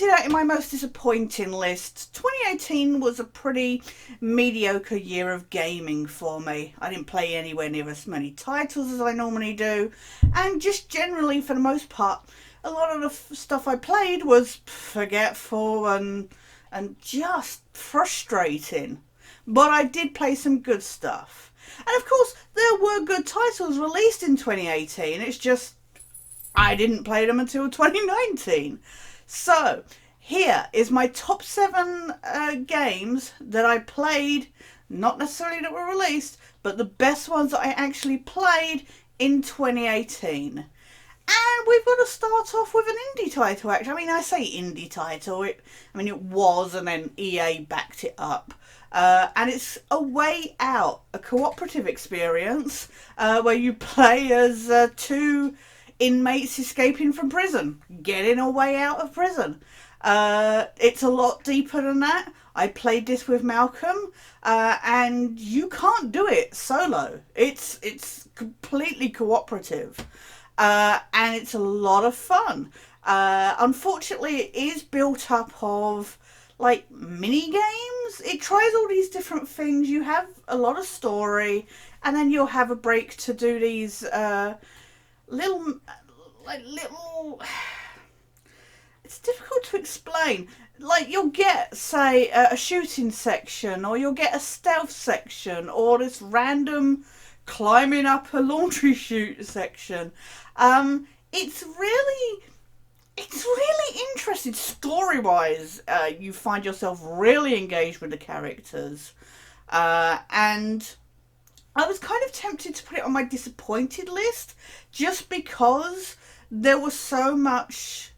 started out in my most disappointing list. 2018 was a pretty mediocre year of gaming for me. I didn't play anywhere near as many titles as I normally do, and just generally, for the most part, a lot of the stuff I played was forgetful and just frustrating. But I did play some good stuff. And of course, there were good titles released in 2018. It's just I didn't play them until 2019. So, here is my top 7 games that I played, not necessarily that were released, but the best ones that I actually played in 2018. And we've got to start off with an indie title, actually. I mean, I say indie title. It was, and then EA backed it up. And it's A Way Out, a cooperative experience where you play as two inmates escaping from prison, getting a way out of prison. It's a lot deeper than that. I played this with Malcolm, and you can't do it solo. It's completely cooperative, and it's a lot of fun. Unfortunately, it is built up of like mini games. It tries all these different things. You have a lot of story, and then you'll have a break to do these little. It's difficult to explain. Like, you'll get, say, a shooting section, or you'll get a stealth section, or this random climbing up a laundry chute section. It's really interesting story wise. You find yourself really engaged with the characters, and I was kind of tempted to put it on my disappointed list just because there was so much,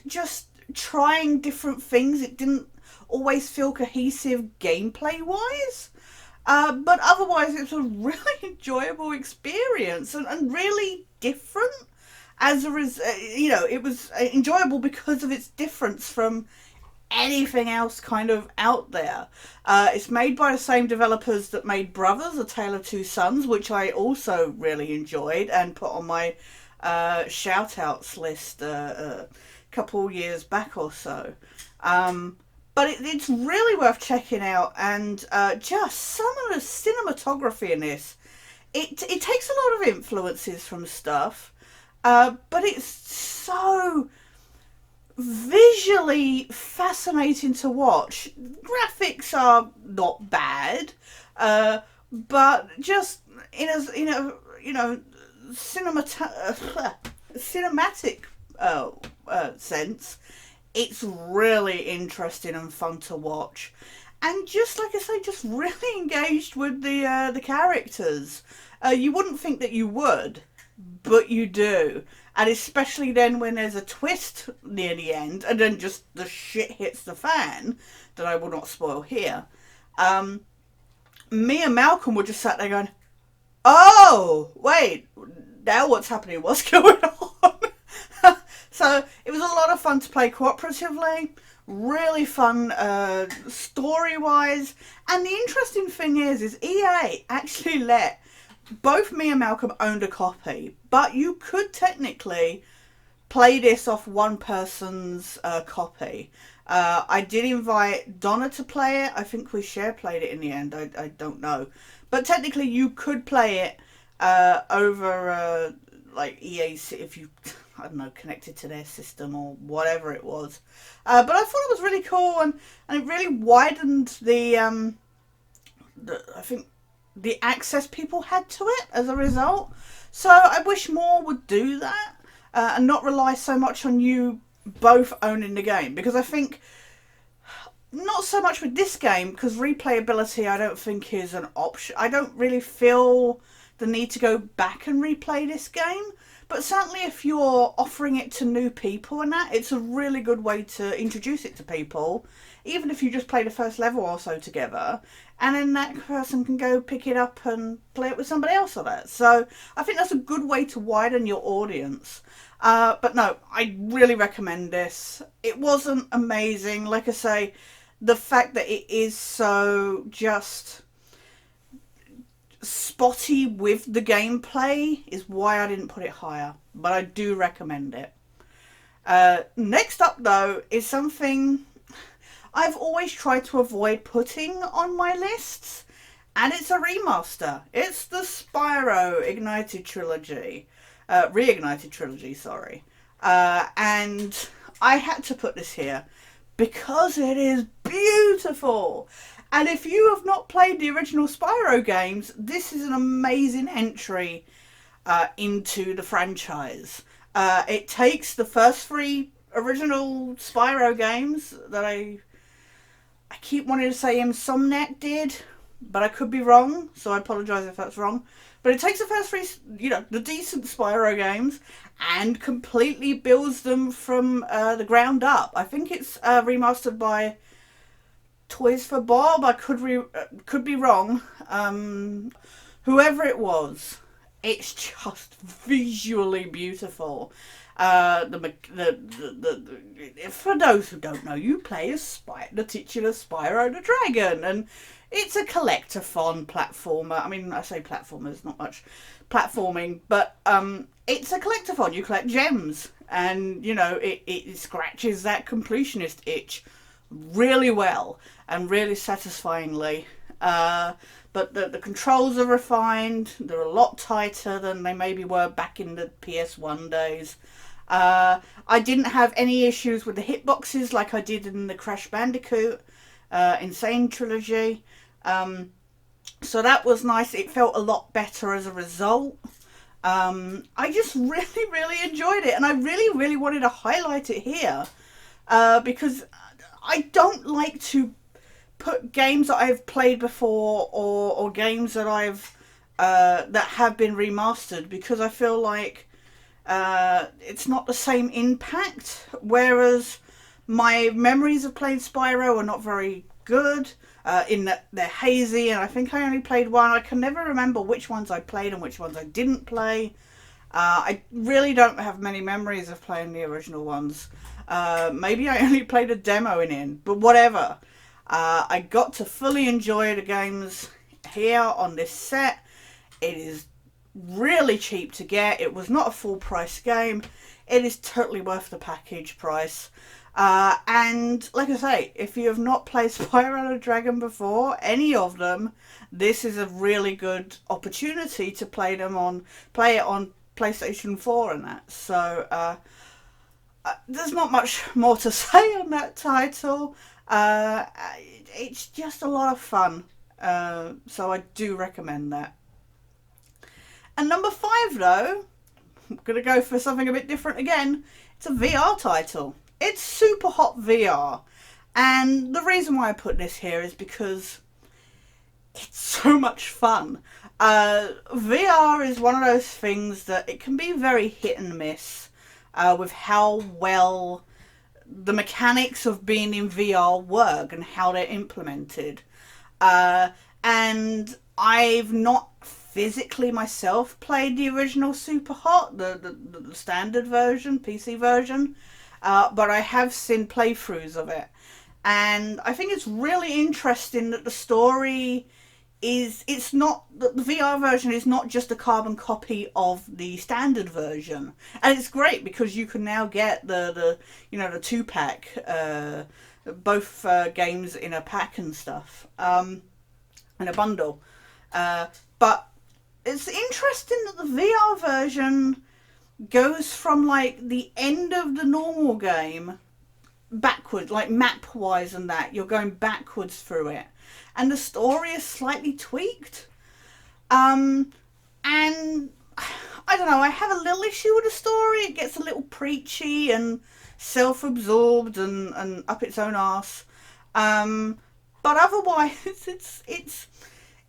just trying different things. It didn't always feel cohesive gameplay wise. But otherwise, it was a really enjoyable experience and really different. It was enjoyable because of its difference from anything else kind of out there. It's made by the same developers that made Brothers: A Tale of Two Sons, which I also really enjoyed and put on my shout-outs list a couple years back or so. But it's really worth checking out, and just some of the cinematography in this, it takes a lot of influences from stuff, but it's so visually fascinating to watch. Graphics are not bad, but just in a cinematic sense, it's really interesting and fun to watch. And just like I say, just really engaged with the characters. You wouldn't think that you would, but you do. And especially then when there's a twist near the end, and then just the shit hits the fan, that I will not spoil here. Me and Malcolm were just sat there going, oh, wait, now what's happening? What's going on? So it was a lot of fun to play cooperatively, really fun story-wise. And the interesting thing is EA actually let both me and Malcolm owned a copy, but you could technically play this off one person's copy. I did invite Donna to play it. I think we played it in the end. I don't know. But technically you could play it over like EA's, if you, I don't know, connected to their system or whatever it was. But I thought it was really cool, and it really widened the I think the access people had to it as a result. So I wish more would do that, and not rely so much on you both owning the game, because I think not so much with this game, because replayability I don't think is an option. I don't really feel the need to go back and replay this game, but certainly if you're offering it to new people and that, it's a really good way to introduce it to people, even if you just play the first level or so together, and then that person can go pick it up and play it with somebody else or that. So I think that's a good way to widen your audience. But no, I really recommend this. It wasn't amazing. Like I say, the fact that it is so just spotty with the gameplay is why I didn't put it higher. But I do recommend it. Next up, though, is something I've always tried to avoid putting on my lists, and it's a remaster. It's the Spyro Ignited Trilogy. Reignited Trilogy, sorry. And I had to put this here because it is beautiful. And if you have not played the original Spyro games, this is an amazing entry into the franchise. It takes the first three original Spyro games that I keep wanting to say Insomniac did, but I could be wrong, so I apologise if that's wrong. But it takes the first three, the decent Spyro games, and completely builds them from the ground up. I think it's remastered by Toys for Bob. I could be wrong. Whoever it was, it's just visually beautiful. For those who don't know, you play as the titular Spyro the Dragon, and it's a collectathon platformer. I mean, I say platformer, there's not much platforming, but it's a collectathon. You collect gems, and it scratches that completionist itch really well and really satisfyingly. But the controls are refined. They're a lot tighter than they maybe were back in the PS1 days. I didn't have any issues with the hitboxes like I did in the Crash Bandicoot Insane Trilogy. So that was nice. It felt a lot better as a result. I just really, really enjoyed it. And I really, really wanted to highlight it here. Because I don't like to put games that I've played before or games that that have been remastered, because I feel like it's not the same impact, whereas my memories of playing Spyro are not very good, in that they're hazy, and I think I only played one. I can never remember which ones I played and which ones I didn't play. I really don't have many memories of playing the original ones. Maybe I only played a demo in it, but whatever. I got to fully enjoy the games here on this set. It is really cheap to get. It was not a full price game. It is totally worth the package price. And like I say, if you have not played Spyro the Dragon before, any of them, this is a really good opportunity to play it on PlayStation 4 and that. So there's not much more to say on that title. It's just a lot of fun. So I do recommend that. And number 5, though, I'm going to go for something a bit different again. It's a VR title. It's Superhot VR. And the reason why I put this here is because it's so much fun. VR is one of those things that it can be very hit and miss with how well the mechanics of being in VR work and how they're implemented. And I've not physically myself played the original Superhot, the standard version, PC version, but I have seen playthroughs of it. And I think it's really interesting that the story it's not, the VR version is not just a carbon copy of the standard version. And it's great because you can now get the 2-pack, both games in a pack and stuff, in a bundle. But it's interesting that the VR version goes from like the end of the normal game backwards, like map wise and that. You're going backwards through it. And the story is slightly tweaked. And I don't know, I have a little issue with the story. It gets a little preachy and self-absorbed and up its own arse. But otherwise,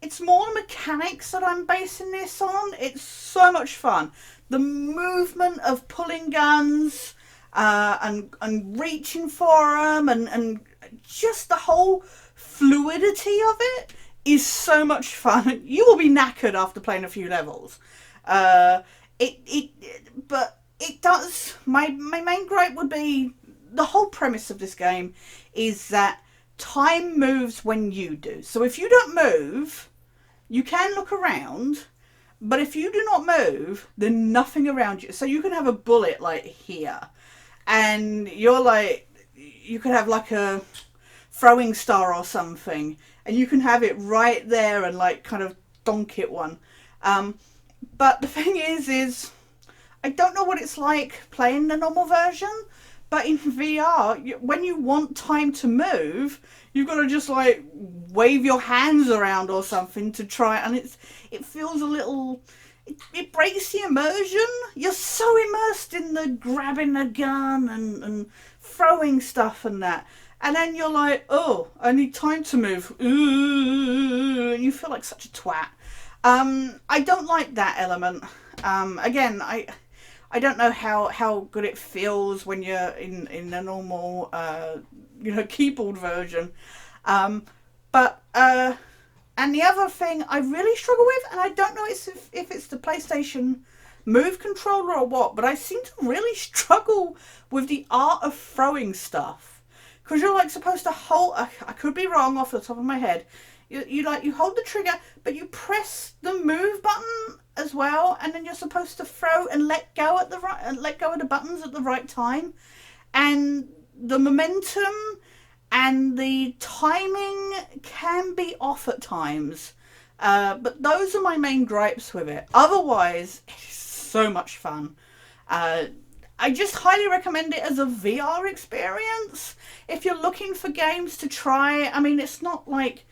it's more the mechanics that I'm basing this on. It's so much fun. The movement of pulling guns and reaching for them and just the whole fluidity of it is so much fun. You will be knackered after playing a few levels. But it does. My main gripe would be the whole premise of this game is that time moves when you do. So if you don't move, you can look around, but if you do not move, then nothing around you. So you can have a bullet like here, and you're like, you could have like a throwing star or something, and you can have it right there and like kind of donk it one. But the thing is I don't know what it's like playing the normal version, but in VR, when you want time to move, you've got to just like wave your hands around or something to try, and it feels a little. It breaks the immersion. You're so immersed in the grabbing the gun and throwing stuff and that. And then you're like, oh, I need time to move. Ooh, and you feel like such a twat. I don't like that element. Again, I don't know how good it feels when you're in a normal, keyboard version. But and the other thing I really struggle with, and I don't know if it's the PlayStation Move controller or what, but I seem to really struggle with the art of throwing stuff. Because you're like supposed to hold, I could be wrong off the top of my head, you hold the trigger, but you press the move button as well, and then you're supposed to throw and let go of the buttons at the right time, and the momentum and the timing can be off at times. But those are my main gripes with it. Otherwise, it's so much fun. I just highly recommend it as a VR experience. If you're looking for games to try, I mean, it's not like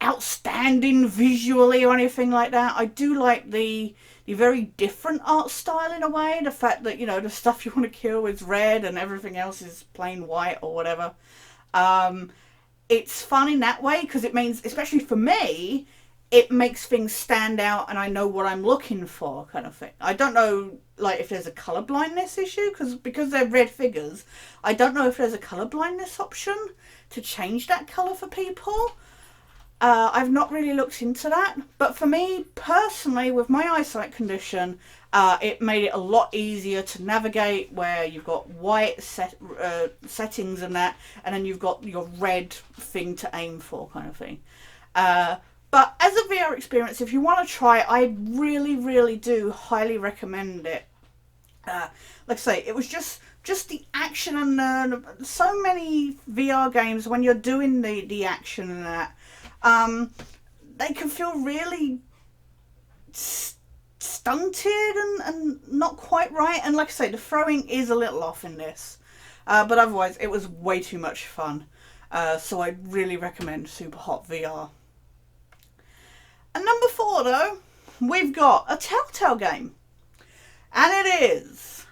outstanding visually or anything like that. I do like the very different art style in a way. The fact that, the stuff you want to kill is red and everything else is plain white or whatever. It's fun in that way because it means, especially for me, it makes things stand out and I know what I'm looking for, kind of thing. I don't know, like, if there's a colour blindness issue, because they're red figures. I don't know if there's a colour blindness option to change that colour for people. I've not really looked into that, but for me personally, with my eyesight condition, it made it a lot easier to navigate, where you've got white settings and that, and then you've got your red thing to aim for, kind of thing. But as a VR experience, if you want to try, I really, really do highly recommend it. Like I say, it was just the action, and so many VR games, when you're doing the action and that, they can feel really stunted and not quite right. And like I say, the throwing is a little off in this. But otherwise, it was way too much fun. So I really recommend Superhot VR. And number 4, though, we've got a Telltale game. And it is...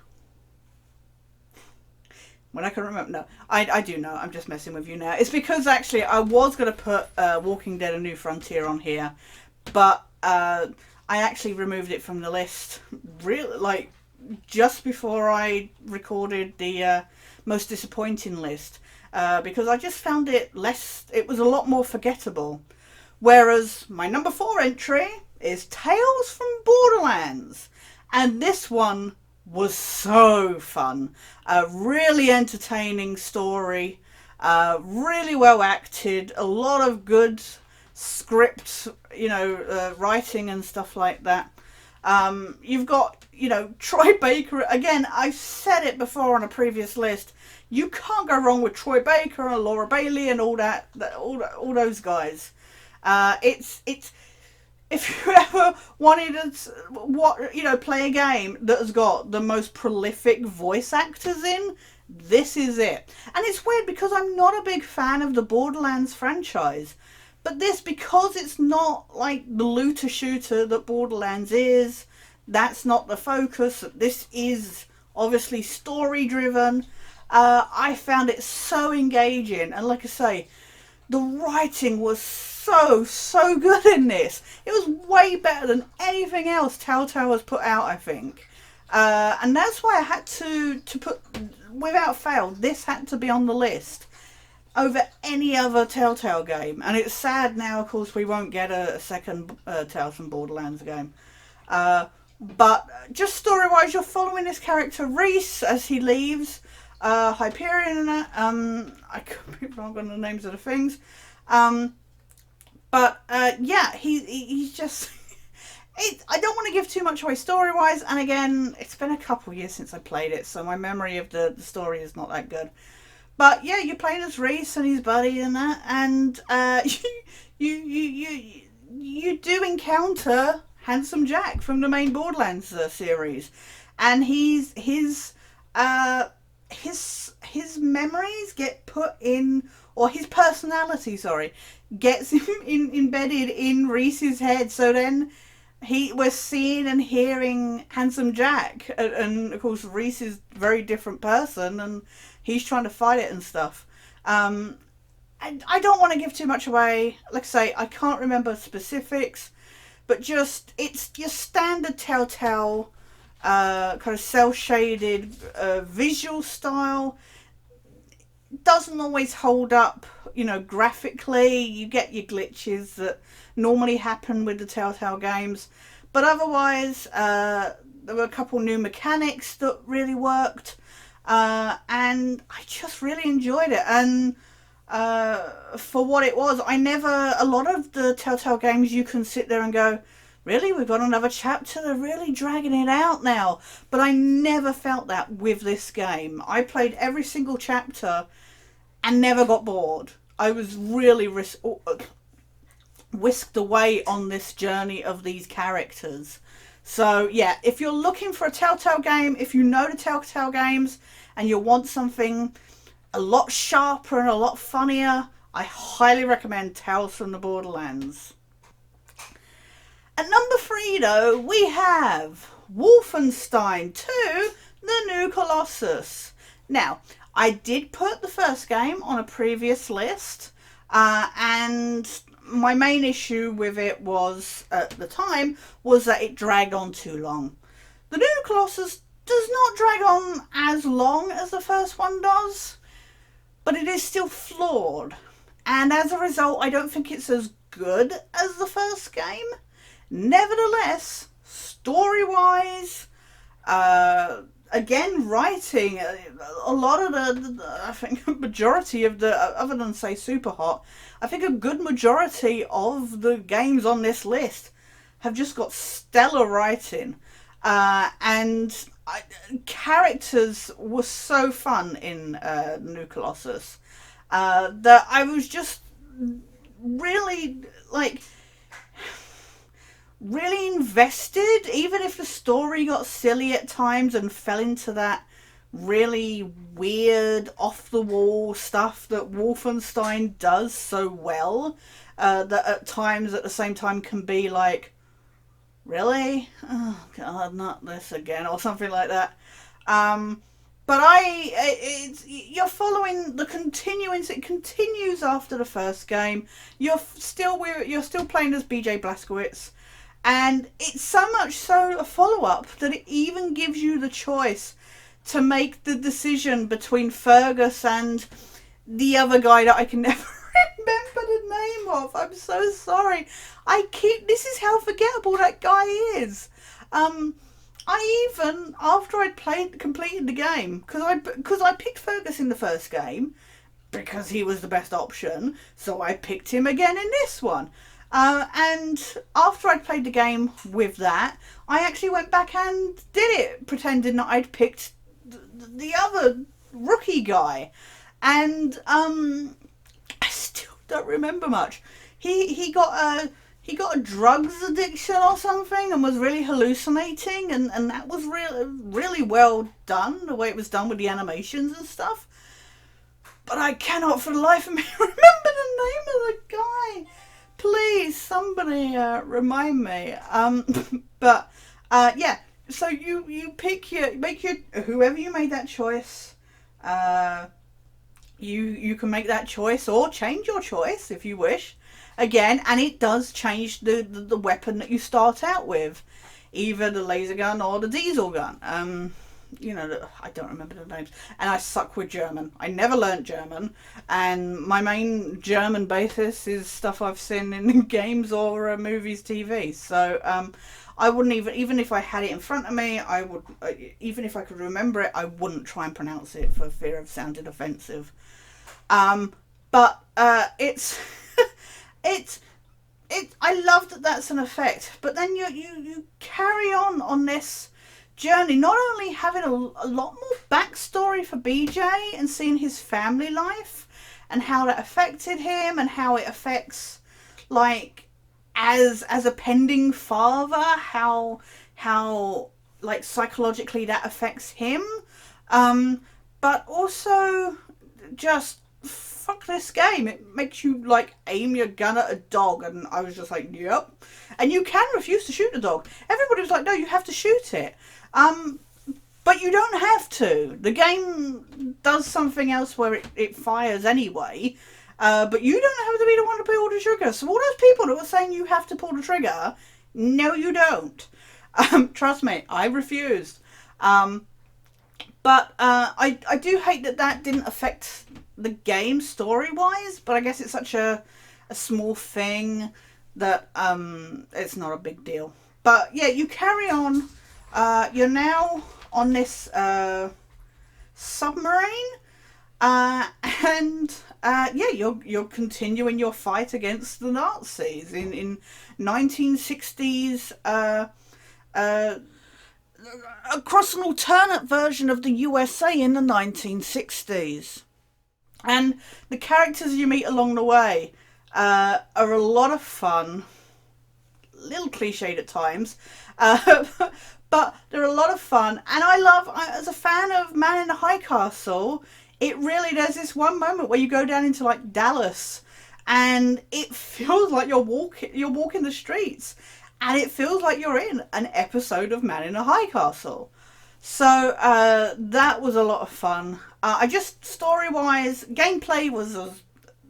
When I can remember... No, I do know. I'm just messing with you now. It's because, actually, I was going to put Walking Dead: A New Frontier on here. But I actually removed it from the list. Really, like, just before I recorded the most disappointing list. Because I just found it less... It was a lot more forgettable. Whereas my number 4 entry is Tales from Borderlands. And this one was so fun. A really entertaining story. Really well acted. A lot of good script, writing and stuff like that. You've got, Troy Baker. Again, I've said it before on a previous list. You can't go wrong with Troy Baker and Laura Bailey and all those guys. It's if you ever wanted to play a game that has got the most prolific voice actors in, this is it. And it's weird because I'm not a big fan of the Borderlands franchise, but this, because it's not like the looter shooter that Borderlands is, that's not the focus. This is obviously story driven. I found it so engaging, and like I say, the writing was so good in this. It was way better than anything else Telltale has put out, I think. And that's why I had to put, without fail, this had to be on the list over any other Telltale game. And it's sad now, of course, we won't get a second Tales from Borderlands game. But just story-wise, you're following this character, Reese, as he leaves Hyperion. I could be wrong on the names of the things. But yeah, he's just I don't want to give too much away story-wise, and again, it's been a couple years since I played it, so my memory of the story is not that good. But yeah, you're playing as Reese and his buddy and that, and you do encounter Handsome Jack from the main Borderlands series, and his memories get put in, or his personality, sorry, gets embedded in Reese's head. So then we're seeing and hearing Handsome Jack, and of course Reese is a very different person, and he's trying to fight it and stuff. I don't want to give too much away. Like I say, I can't remember specifics, but just it's your standard Telltale kind of cel-shaded visual style. Doesn't always hold up, graphically. You get your glitches that normally happen with the Telltale games, but otherwise there were a couple new mechanics that really worked, and I just really enjoyed it. And for what it was, a lot of the Telltale games you can sit there and go, really, we've got another chapter, they're really dragging it out now. But I never felt that with this game. I played every single chapter and never got bored. I was really whisked away on this journey of these characters. So yeah, if you're looking for a Telltale game, if you know the Telltale games and you want something a lot sharper and a lot funnier, I highly recommend Tales from the Borderlands. At number 3 though, we have Wolfenstein 2 The New Colossus. Now, I did put the first game on a previous list, and my main issue with it was, at the time, was that it dragged on too long. The New Colossus does not drag on as long as the first one does, but it is still flawed. And as a result, I don't think it's as good as the first game. Nevertheless, story-wise, again, writing, a lot of I think a majority of the, other than say Superhot, I think a good majority of the games on this list have just got stellar writing. And characters were so fun in New Colossus that I was just really, really invested, even if the story got silly at times and fell into that really weird, off-the-wall stuff that Wolfenstein does so well, that at times at the same time can be like, really? Oh god, not this again, or something like that. But you're following the continuance. It continues after the first game. You're still playing as BJ Blazkowicz. And it's so much so a follow-up that it even gives you the choice to make the decision between Fergus and the other guy that I can never remember the name of. I'm so sorry. This is how forgettable that guy is. I even, after I'd completed the game, because I picked Fergus in the first game, because he was the best option, so I picked him again in this one. And after I'd played the game with that, I actually went back and did it, pretending that I'd picked the other rookie guy. And I still don't remember much. He got a drugs addiction or something and was really hallucinating, and that was really well done, the way it was done with the animations and stuff. But I cannot for the life of me remember the name of the guy. Please, somebody remind me. But yeah, so you make your whoever you made that choice. You can make that choice or change your choice if you wish. Again, and it does change the weapon that you start out with, either the laser gun or the diesel gun. I don't remember the names, and I suck with German. I never learnt German, and my main German basis is stuff I've seen in games or movies, TV. So I wouldn't even if I had it in front of me, I would, even if I could remember it, I wouldn't try and pronounce it for fear of sounding offensive. But it's I love that that's an effect, but then you carry on this journey, not only having a lot more backstory for BJ and seeing his family life and how that affected him and how it affects, like, as a pending father, how like psychologically that affects him, but also just fuck this game. It makes you like aim your gun at a dog, and I was just like, yep. And you can refuse to shoot the dog. Everybody was like, no, you have to shoot it. But you don't have to. The game does something else where it fires anyway. But you don't have to be the one to pull the trigger. So all those people that were saying you have to pull the trigger, no, you don't. Trust me, I refused. But I do hate that didn't affect the game story-wise, but I guess it's such a small thing that it's not a big deal. But yeah, you carry on. You're now on this submarine, and yeah, you're continuing your fight against the Nazis in 1960s. Across an alternate version of the USA in the 1960s. And the characters you meet along the way are a lot of fun, a little cliched at times, but they're a lot of fun. And as a fan of Man in the High Castle, it really, there's this one moment where you go down into like Dallas and it feels like you're walking the streets. And it feels like you're in an episode of Man in a High Castle. So that was a lot of fun. I just, story-wise, gameplay was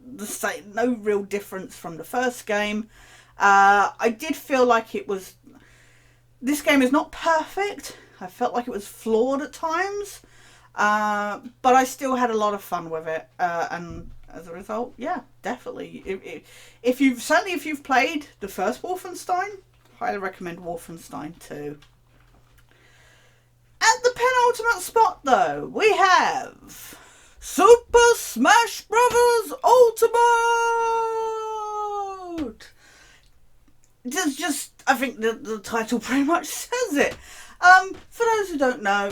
the same, no real difference from the first game. I did feel like this game is not perfect. I felt like it was flawed at times. But I still had a lot of fun with it. And as a result, yeah, definitely. If you've played the first Wolfenstein, highly recommend Wolfenstein 2. At the penultimate spot, though, we have Super Smash Bros. Ultimate! I think the title pretty much says it. For those who don't know,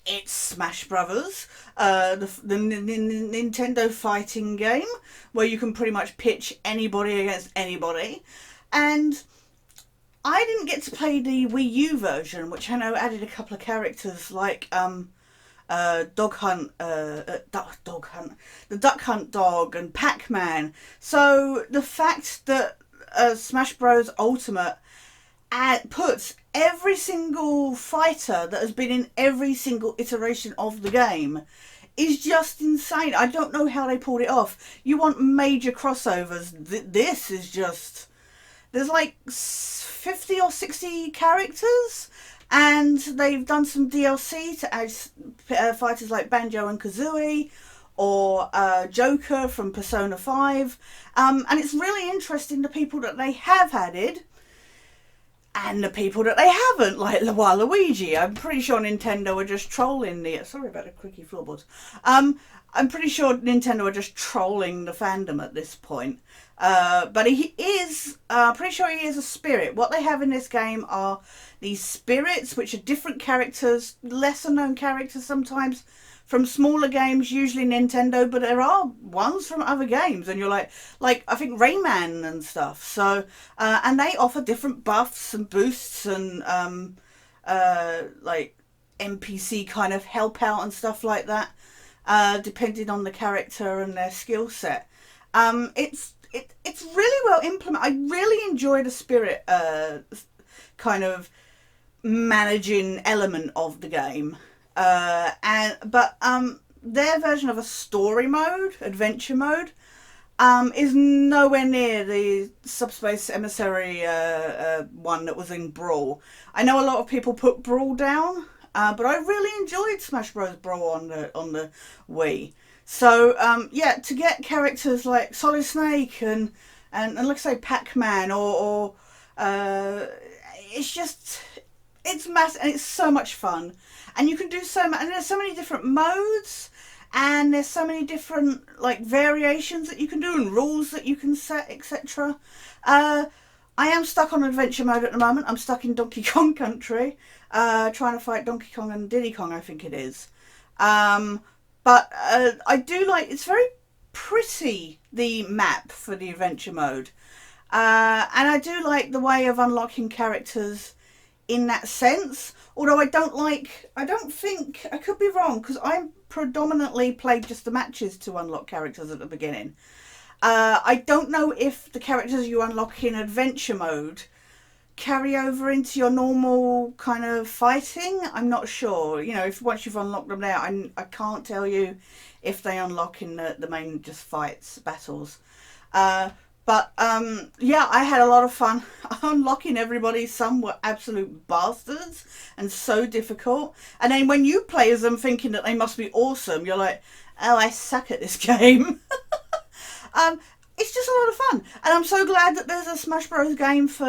it's Smash Brothers, the Nintendo fighting game, where you can pretty much pitch anybody against anybody. And I didn't get to play the Wii U version, which I know added a couple of characters like the Duck Hunt Dog and Pac-Man. So the fact that Smash Bros. Ultimate puts every single fighter that has been in every single iteration of the game is just insane. I don't know how they pulled it off. You want major crossovers. This is just... There's like 50 or 60 characters, and they've done some DLC to add fighters like Banjo and Kazooie, or Joker from Persona 5. And it's really interesting, the people that they have added and the people that they haven't, like Waluigi. I'm pretty sure Nintendo are just trolling sorry about the creaky floorboards. I'm pretty sure Nintendo are just trolling the fandom at this point. But he is, pretty sure he is a spirit. What they have in this game are these spirits, which are different characters, lesser known characters sometimes, from smaller games, usually Nintendo, but there are ones from other games, and you're like I think Rayman and stuff. So, and they offer different buffs and boosts and, like NPC kind of help out and stuff like that, depending on the character and their skill set. It's really well implemented. I really enjoy the spirit, kind of managing element of the game. But their version of a story mode, adventure mode, is nowhere near the Subspace Emissary one that was in Brawl. I know a lot of people put Brawl down, but I really enjoyed Smash Bros. Brawl on the Wii. So yeah, to get characters like Solid Snake and let's say Pac-Man or it's massive, and it's so much fun. And you can do so much, and there's so many different modes, and there's so many different like variations that you can do and rules that you can set, etc. I am stuck on adventure mode at the moment. I'm stuck in Donkey Kong Country, trying to fight Donkey Kong and Diddy Kong, I think it is. Um, but I do like, it's very pretty, the map for the adventure mode. And I do like the way of unlocking characters in that sense. Although I don't think, I could be wrong, because I predominantly played just the matches to unlock characters at the beginning. I don't know if the characters you unlock in adventure mode carry over into your normal kind of fighting. I'm not sure. You know, if once you've unlocked them there, I can't tell you if they unlock in the main just fights, battles. But yeah, I had a lot of fun unlocking everybody. Some were absolute bastards and so difficult. And then when you play as them thinking that they must be awesome, you're like, oh, I suck at this game. um, it's just a lot of fun. And I'm so glad that there's a Smash Bros. Game for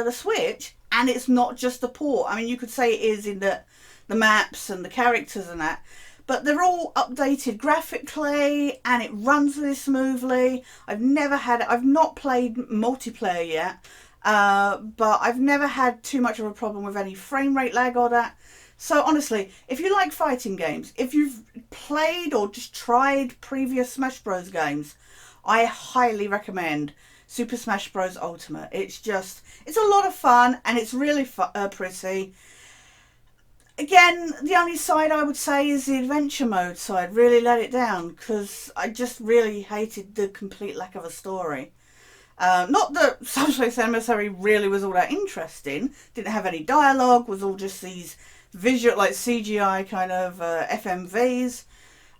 the Switch. And it's not just a port. I mean, you could say it is in the maps and the characters and that. But they're all updated graphically and it runs really smoothly. I've not played multiplayer yet, but I've never had too much of a problem with any frame rate lag or that. So honestly, if you like fighting games, if you've played or just tried previous Smash Bros. Games, I highly recommend Super Smash Bros. Ultimate. It's a lot of fun and it's really pretty. Again, the only side I would say is the adventure mode side. Really let it down because I just really hated the complete lack of a story. Not that Subspace Emissary really was all that interesting. Didn't have any dialogue. Was all just these visual, like CGI kind of FMVs.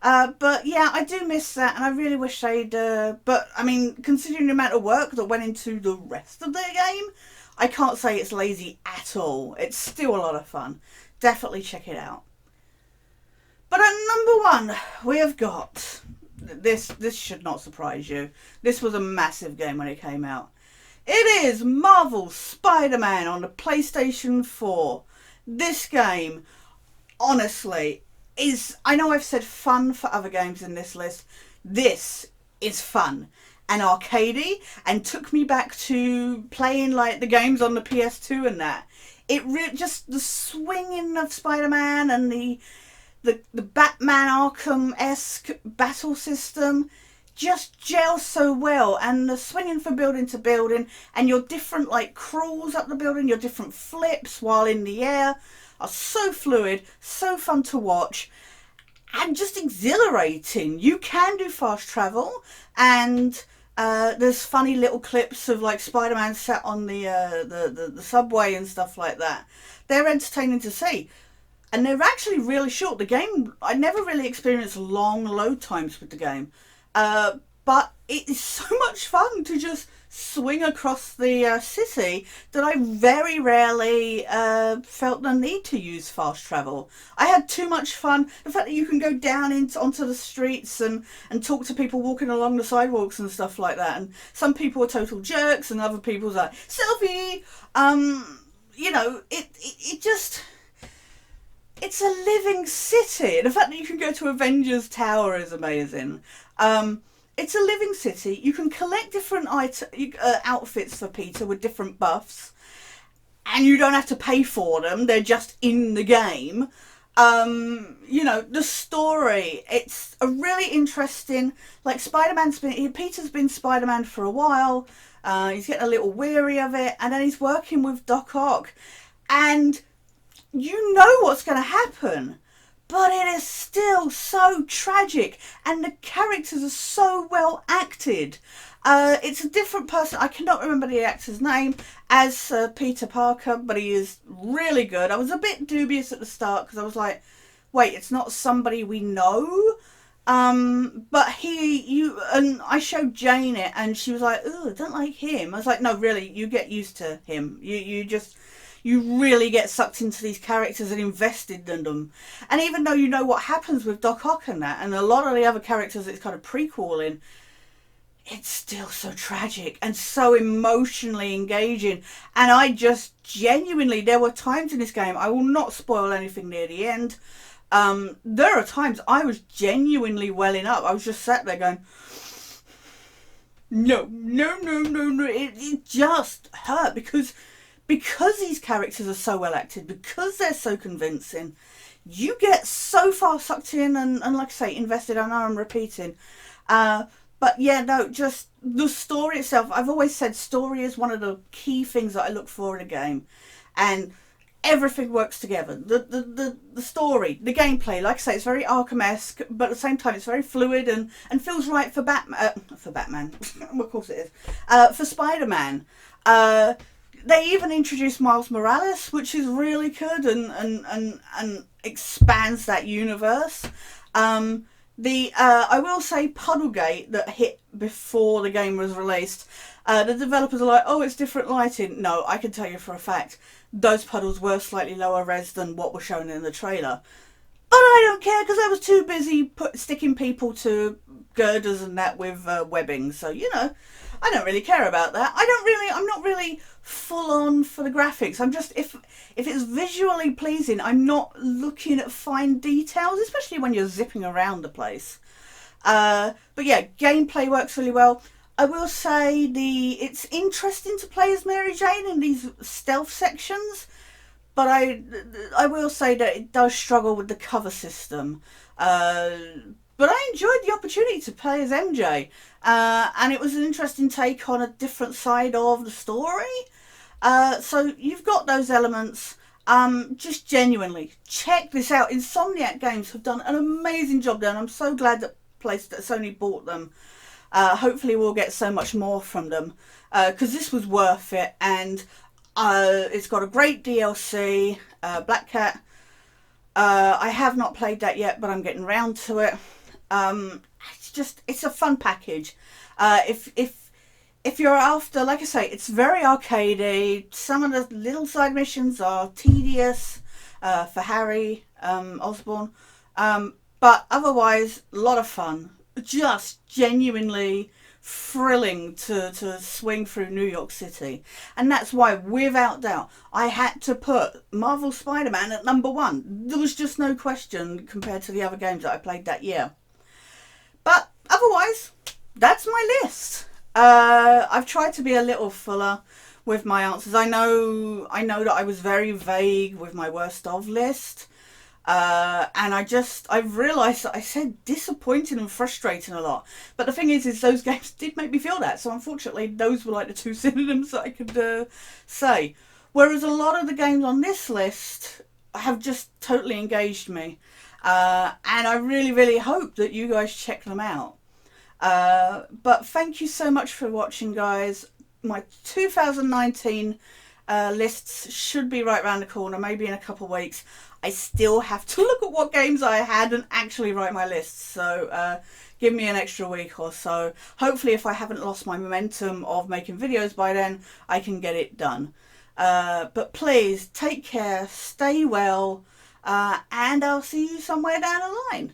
But yeah, I do miss that, and I really wish they'd. But I mean, considering the amount of work that went into the rest of the game, I can't say it's lazy at all. It's still a lot of fun. Definitely check it out. But at number one, we have got this. This should not surprise you. This was a massive game when it came out. It is Marvel's Spider-Man on the PlayStation 4. This game, honestly, is, I know I've said fun for other games in this list. This is fun and arcadey and took me back to playing like the games on the PS2 and that. Just the swinging of Spider-Man and the Batman Arkham-esque battle system just gels so well, and the swinging from building to building and your different like crawls up the building, your different flips while in the air are so fluid, so fun to watch and just exhilarating. You can do fast travel and there's funny little clips of like Spider-Man sat on the subway and stuff like that. They're entertaining to see. And they're actually really short. The game, I never really experienced long load times with the game. But it is so much fun to just swing across the city that I very rarely felt the need to use fast travel. I had too much fun. The fact that you can go down onto the streets and talk to people walking along the sidewalks and stuff like that. And some people are total jerks and other people's like, selfie! You know, it just... It's a living city. The fact that you can go to Avengers Tower is amazing. It's a living city. You can collect different outfits for Peter with different buffs. And you don't have to pay for them. They're just in the game. You know, the story. It's a really interesting... Like, Peter's been Spider-Man for a while. He's getting a little weary of it. And then he's working with Doc Ock. And... you know what's going to happen, but it is still so tragic and the characters are so well acted. It's a different person. I cannot remember the actor's name as Peter Parker, but he is really good. I was a bit dubious at the start because I was like, wait, it's not somebody we know? But and I showed Jane it and she was like, oh, I don't like him. I was like, no, really, you get used to him. You really get sucked into these characters and invested in them. And even though you know what happens with Doc Ock and that, and a lot of the other characters it's kind of prequeling, it's still so tragic and so emotionally engaging. And I just genuinely, there were times in this game, I will not spoil anything near the end. There are times I was genuinely welling up. I was just sat there going, No, no, no, no, no. It just hurt because these characters are so well acted, because they're so convincing. You get so far sucked in and like I say, invested. I know I'm repeating. But yeah, no, just the story itself. I've always said story is one of the key things that I look for in a game. And everything works together. The story, the gameplay, like I say, it's very Arkham-esque, but at the same time it's very fluid and feels right for Batman. For Batman. Of course it is. For Spider-Man. They even introduced Miles Morales, which is really good and expands that universe. I will say Puddlegate that hit before the game was released. The developers are like, oh, it's different lighting. No, I can tell you for a fact, those puddles were slightly lower res than what was shown in the trailer. But I don't care because I was too busy sticking people to girders and that with webbing. So, you know, I don't really care about that. I'm not really full on for the graphics. I'm just, if it's visually pleasing, I'm not looking at fine details, especially when you're zipping around the place. But yeah, gameplay works really well. I will say it's interesting to play as Mary Jane in these stealth sections, but I will say that it does struggle with the cover system. But I enjoyed the opportunity to play as MJ, and it was an interesting take on a different side of the story. So you've got those elements. Just genuinely check this out. Insomniac Games have done an amazing job there, and I'm so glad that Sony bought them. Hopefully we'll get so much more from them, because this was worth it, and it's got a great DLC. Black Cat. I have not played that yet, but I'm getting round to it. It's a fun package. If you're after, like I say, it's very arcadey. Some of the little side missions are tedious for Harry Osborn, but otherwise a lot of fun. Just genuinely thrilling to swing through New York City, and that's why, without doubt, I had to put Marvel Spider-Man at number one. There was just no question compared to the other games that I played that year. But otherwise, that's my list. I've tried to be a little fuller with my answers. I know that I was very vague with my worst of list. And I've realised that I said disappointing and frustrating a lot. But the thing is those games did make me feel that. So unfortunately, those were like the two synonyms that I could say. Whereas a lot of the games on this list have just totally engaged me. And I really, really hope that you guys check them out. But thank you so much for watching, guys. My 2019 lists should be right around the corner, maybe in a couple of weeks. I still have to look at what games I had and actually write my lists, so give me an extra week or so. Hopefully, if I haven't lost my momentum of making videos by then, I can get it done. But please, take care, stay well, and I'll see you somewhere down the line.